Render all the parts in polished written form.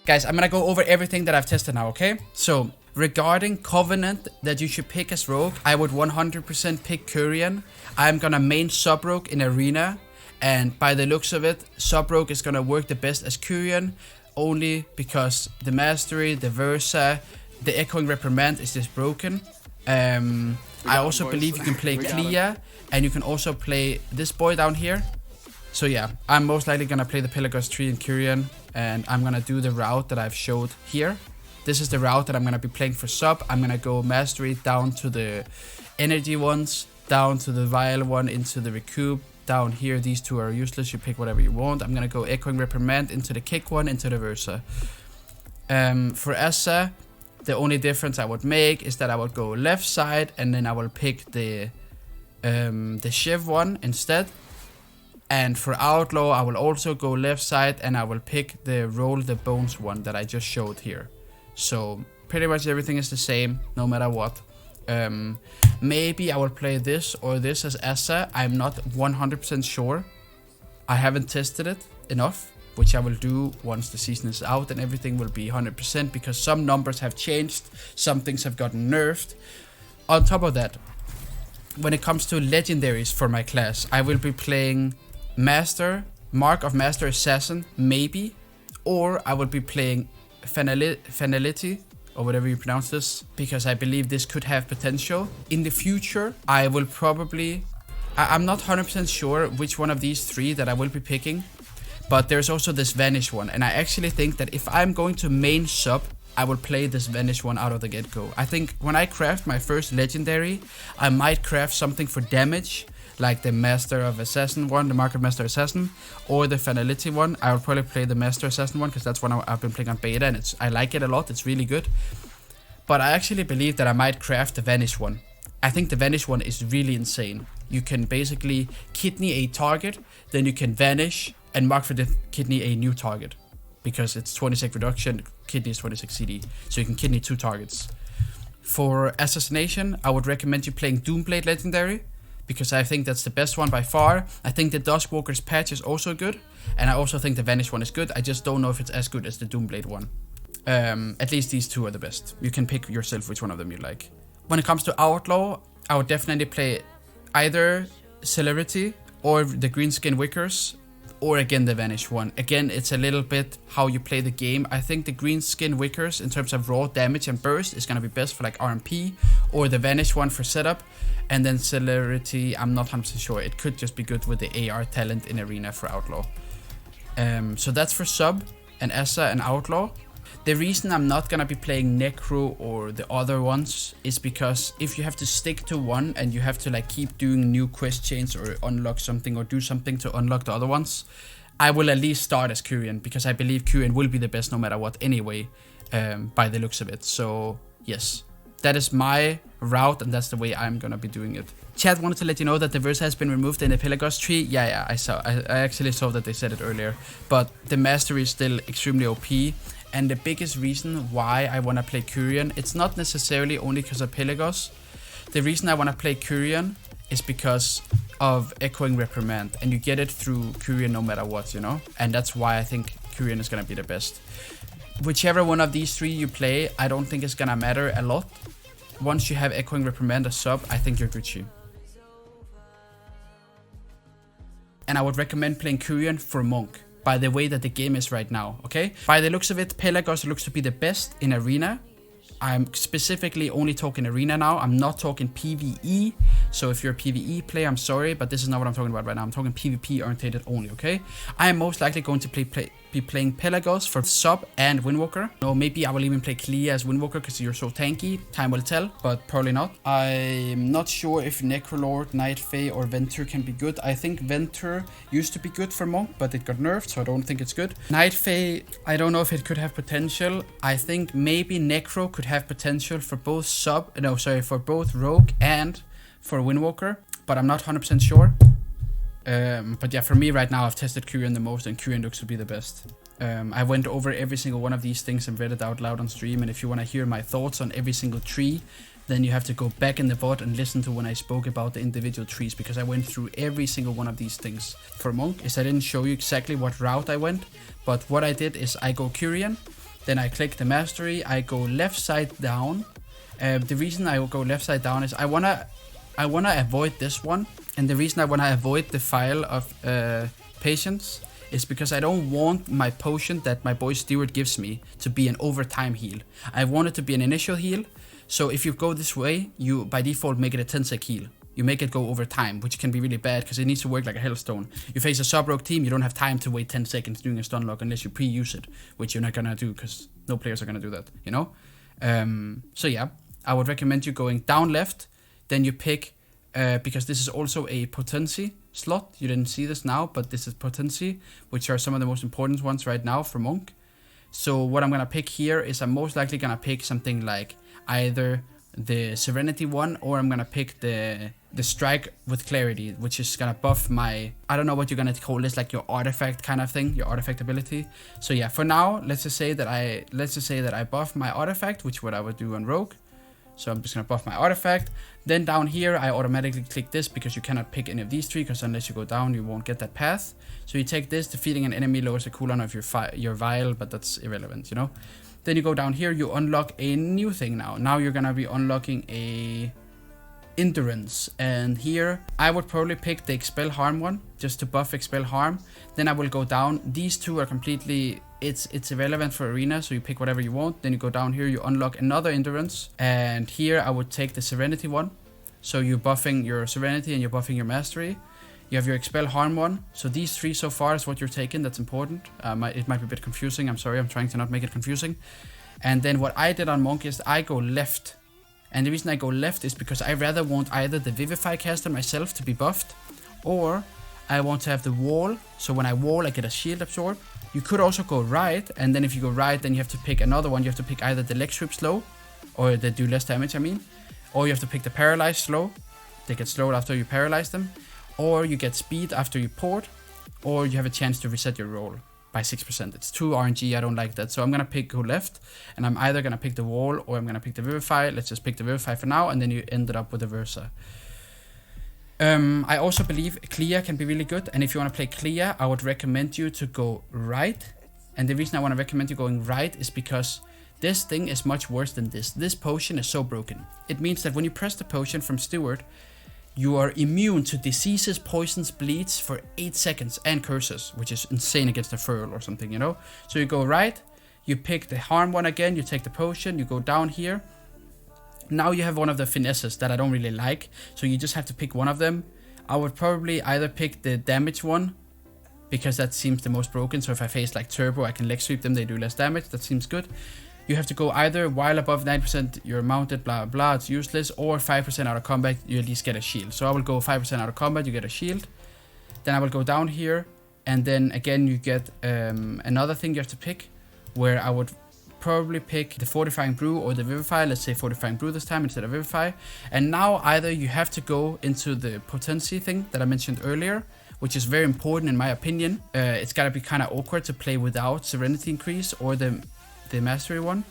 Guys, I'm gonna go over everything that I've tested now, okay? So, regarding Covenant that you should pick as rogue, I would 100% pick Kyrian. I'm gonna main sub-rogue in Arena, and by the looks of it, sub-rogue is gonna work the best as Kyrian, only because the Mastery, the Versa, the Echoing Reprimand is just broken. I also believe you can play Clea, and you can also play this boy down here. So yeah, I'm most likely gonna play the Pelagos tree in Kyrian, and I'm gonna do the route that I've showed here. This is the route that I'm gonna be playing for sub. I'm gonna go Mastery down to the energy ones, down to the Vial one, into the Recoup. Down here, these two are useless, you pick whatever you want. I'm gonna go Echoing Reprimand into the Kick one, into the Versa. For Essa, the only difference I would make is that I would go left side, and then I will pick the Shiv one instead. And for Outlaw, I will also go left side, and I will pick the Roll the Bones one that I just showed here. So pretty much everything is the same, no matter what. Maybe I will play this or this as Essa. I'm not 100% sure. I haven't tested it enough, which I will do once the season is out, and everything will be 100% because some numbers have changed, some things have gotten nerfed. On top of that, when it comes to legendaries for my class, I will be playing Master, Mark of Master Assassin, maybe, or I will be playing Fanality, or whatever you pronounce this, because I believe this could have potential. In the future, I will probably... I'm not 100% sure which one of these three that I will be picking, but there's also this Vanish one, and I actually think that if I'm going to main sub, I will play this Vanish one out of the get-go. I think when I craft my first legendary, I might craft something for damage, like the Master of Assassin one, the Mark of Master Assassin, or the Fanality one. I will probably play the Master Assassin one, because that's one I've been playing on beta, and I like it a lot, it's really good. But I actually believe that I might craft the Vanish one. I think the Vanish one is really insane. You can basically kidney a target, then you can vanish, and mark for the kidney a new target. Because it's 26 reduction, kidney is 26 CD, so you can kidney 2 targets. For Assassination, I would recommend you playing Doomblade Legendary, because I think that's the best one by far. I think the Duskwalker's patch is also good, and I also think the Vanish one is good. I just don't know if it's as good as the Doomblade one. At least these two are the best. You can pick yourself which one of them you like. When it comes to Outlaw, I would definitely play either Celerity or the Greenskin Wickers, or again the Vanish one. Again, it's a little bit how you play the game. I think the Greenskin Wickers in terms of raw damage and burst is gonna be best for like RMP, or the Vanish one for setup. And then Celerity, I'm not 100% sure. It could just be good with the AR talent in Arena for Outlaw. So that's for sub and Essa and Outlaw. The reason I'm not gonna be playing Necro or the other ones is because if you have to stick to one and you have to like keep doing new quest chains or unlock something or do something to unlock the other ones, I will at least start as Kyrian, because I believe Kyrian will be the best no matter what anyway, by the looks of it. So yes, that is my route, and that's the way I'm gonna be doing it. Chat wanted to let you know that the Versa has been removed in the Pelagos tree. Yeah, I saw. I actually saw that they said it earlier. But the Mastery is still extremely OP. And the biggest reason why I want to play Kyrian, it's not necessarily only because of Pelagos. The reason I want to play Kyrian is because of Echoing Reprimand. And you get it through Kyrian no matter what, you know? And that's why I think Kyrian is going to be the best. Whichever one of these three you play, I don't think it's going to matter a lot. Once you have Echoing Reprimand as sub, I think you're Gucci. And I would recommend playing Kyrian for Monk, by the way that the game is right now, okay? By the looks of it, Pelagos looks to be the best in Arena. I'm specifically only talking Arena now. I'm not talking PvE. So if you're a PvE player, I'm sorry, but this is not what I'm talking about right now. I'm talking PvP oriented only, okay? I am most likely going to be playing Pelagos for sub and Windwalker. Or maybe I will even play Clea as Windwalker because you're so tanky. Time will tell, but probably not. I'm not sure if Necrolord, Night Fae, or Ventur can be good. I think Ventur used to be good for Monk, but it got nerfed, so I don't think it's good. Night Fae, I don't know if it could have potential. I think maybe Necro could have potential for both for both Rogue and for Windwalker, but I'm not 100% sure. But yeah, for me right now, I've tested Kyrian the most, and Kyrian looks to be the best. I went over every single one of these things and read it out loud on stream, and if you want to hear my thoughts on every single tree, then you have to go back in the VOD and listen to when I spoke about the individual trees, because I went through every single one of these things. For Monk, is I didn't show you exactly what route I went, but what I did is I go Kyrian, Then I click the mastery. I go left side down. The reason I will go left side down is I wanna avoid this one. And the reason I wanna avoid the file of patience is because I don't want my potion that my boy Stewart gives me to be an overtime heal. I want it to be an initial heal. So if you go this way, you by default make it a 10-sec heal. You make it go over time, which can be really bad because it needs to work like a hellstone. You face a sub-rogue team, you don't have time to wait 10 seconds doing a stun lock unless you pre-use it, which you're not gonna do because no players are gonna do that, you know? So yeah, I would recommend you going down left, then you pick, because this is also a potency slot. You didn't see this now, but this is potency, which are some of the most important ones right now for Monk. So what I'm gonna pick here is I'm most likely gonna pick something like either the Serenity one, or I'm gonna pick the strike with clarity, which is gonna buff my, I don't know what you're gonna call this, like your artifact kind of thing, your artifact ability. So yeah, for now, let's just say that I buff my artifact, which is what I would do on Rogue. So I'm just gonna buff my artifact. Then down here, I automatically click this because you cannot pick any of these three, because unless you go down, you won't get that path. So you take this, defeating an enemy lowers the cooldown of your vial, but that's irrelevant, you know. Then you go down here, you unlock a new thing now. Now you're gonna be unlocking a endurance, and here I would probably pick the expel harm one just to buff expel harm. Then I will go down. These two are completely, it's irrelevant for arena, so you pick whatever you want. Then you go down here, you unlock another endurance, and here I would take the serenity one. So you're buffing your serenity and you're buffing your mastery. You have your expel harm one. So these three so far is what you're taking. That's important. It might be a bit confusing. I'm sorry. I'm trying to not make it confusing. And then what I did on Monk is I go left. And the reason I go left is because I rather want either the Vivify caster myself to be buffed, or I want to have the wall. So when I wall, I get a shield absorb. You could also go right. And then if you go right, then you have to pick another one. You have to pick either the leg sweep slow, or they do less damage, I mean. Or you have to pick the paralyze slow. They get slowed after you paralyze them. Or you get speed after you port, or you have a chance to reset your roll by 6%. It's too RNG, I don't like that. So I'm gonna go left, and I'm either gonna pick the wall or I'm gonna pick the Vivify. Let's just pick the Vivify for now, and then you ended up with the Versa. I also believe clear can be really good, and if you wanna play clear, I would recommend you to go right. And the reason I wanna recommend you going right is because this thing is much worse than this. This potion is so broken. It means that when you press the potion from Stewart, you are immune to diseases, poisons, bleeds for 8 seconds, and curses, which is insane against a furl or something, you know? So you go right, you pick the harm one again, you take the potion, you go down here. Now you have one of the finesses that I don't really like, so you just have to pick one of them. I would probably either pick the damage one, because that seems the most broken, so if I face like turbo, I can leg sweep them, they do less damage, that seems good. You have to go either while above 9% you're mounted, blah blah, it's useless, or 5% out of combat, you at least get a shield. So I will go 5% out of combat, you get a shield. Then I will go down here, and then again you get another thing you have to pick, where I would probably pick the Fortifying Brew or the Vivify. Let's say Fortifying Brew this time instead of Vivify. And now either you have to go into the potency thing that I mentioned earlier, which is very important in my opinion. It's gotta be kind of awkward to play without Serenity Increase or the mastery one.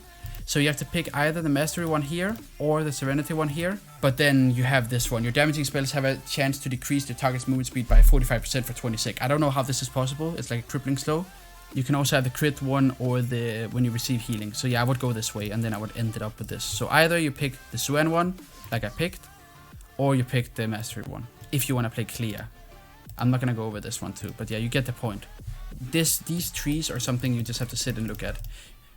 So you have to pick either the mastery one here or the serenity one here. But then you have this one. Your damaging spells have a chance to decrease the target's movement speed by 45% for 20 sec. I don't know how this is possible. It's like tripling slow. You can also have the crit one or the when you receive healing. So yeah, I would go this way, and then I would end it up with this. So either you pick the Suen one, like I picked, or you pick the mastery one, if you want to play clear. I'm not gonna go over this one too, but yeah, you get the point. These trees are something you just have to sit and look at,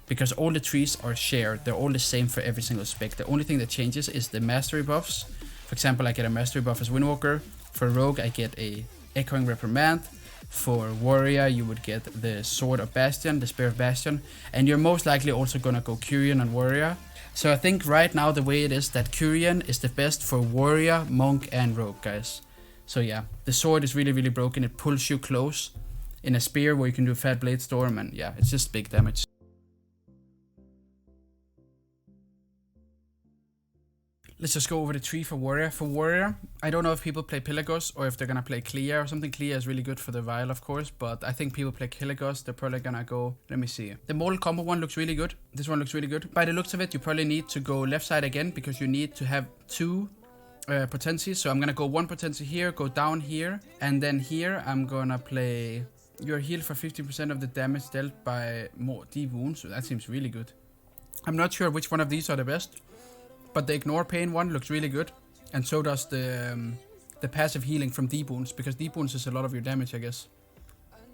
because all the trees are shared. They're all the same for every single spec. The only thing that changes is the mastery buffs. For example, I get a mastery buff as Windwalker. For Rogue, I get a Echoing Reprimand. For Warrior, you would get the Sword of Bastion, the Spear of Bastion. And you're most likely also gonna go Kyrian on Warrior. So I think right now the way it is that Kyrian is the best for Warrior, Monk, and Rogue, guys. So yeah, the sword is really, really broken. It pulls you close in a spear where you can do Fat Blade Storm, and yeah, it's just big damage. Let's just go over the tree for Warrior. For Warrior, I don't know if people play Pelagos or if they're gonna play Clear or something. Clear is really good for the Vial, of course, but I think people play Pelagos. They're probably gonna go, let me see. The Mortal Combo one looks really good. This one looks really good. By the looks of it, you probably need to go left side again, because you need to have 2 potencies. So I'm gonna go 1 potency here, go down here, and then here I'm gonna play You're healed for 50% of the damage dealt by more deep wounds. So that seems really good. I'm not sure which one of these are the best, but the ignore pain one looks really good, and so does the passive healing from deep wounds, because deep wounds is a lot of your damage, I guess.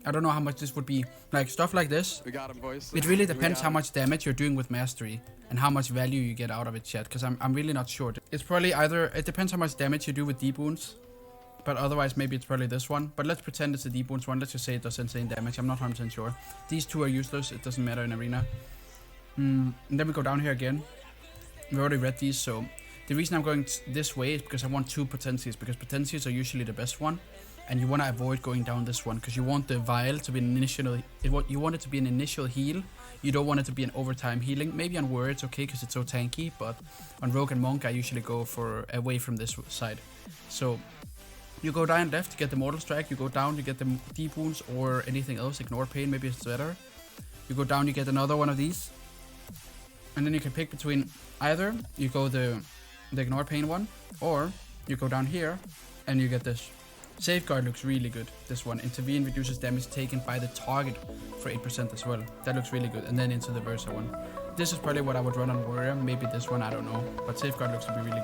I don't know how much this would be. Like stuff like this. We got him, boys. It really depends how much damage you're doing with mastery and how much value you get out of it, chat. Because I'm really not sure. It's probably either, it depends how much damage you do with deep wounds. But otherwise, maybe it's probably this one. But let's pretend it's the deep wounds one. Let's just say it does insane damage. I'm not 100% sure. These two are useless. It doesn't matter in arena. And then we go down here again. We already read these, so the reason I'm going this way is because I want 2 potencies. Because potencies are usually the best one. And you want to avoid going down this one, because you want the vial to be an initial. You want it to be an initial heal. You don't want it to be an overtime healing. Maybe on Warrior it's okay because it's so tanky, but on Rogue and Monk I usually go for away from this side. So you go down left, you get the Mortal Strike. You go down, you get the deep wounds or anything else. Ignore pain, maybe it's better. You go down, you get another one of these, and then you can pick between either you go the ignore pain one, or you go down here and you get this. Safeguard looks really good, this one. Intervene reduces damage taken by the target for 8% as well. That looks really good. And then into the Versa one. This is probably what I would run on Warrior. Maybe this one, I don't know. But Safeguard looks to be really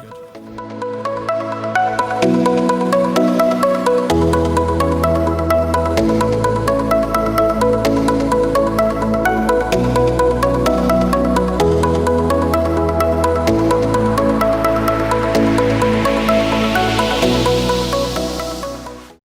good.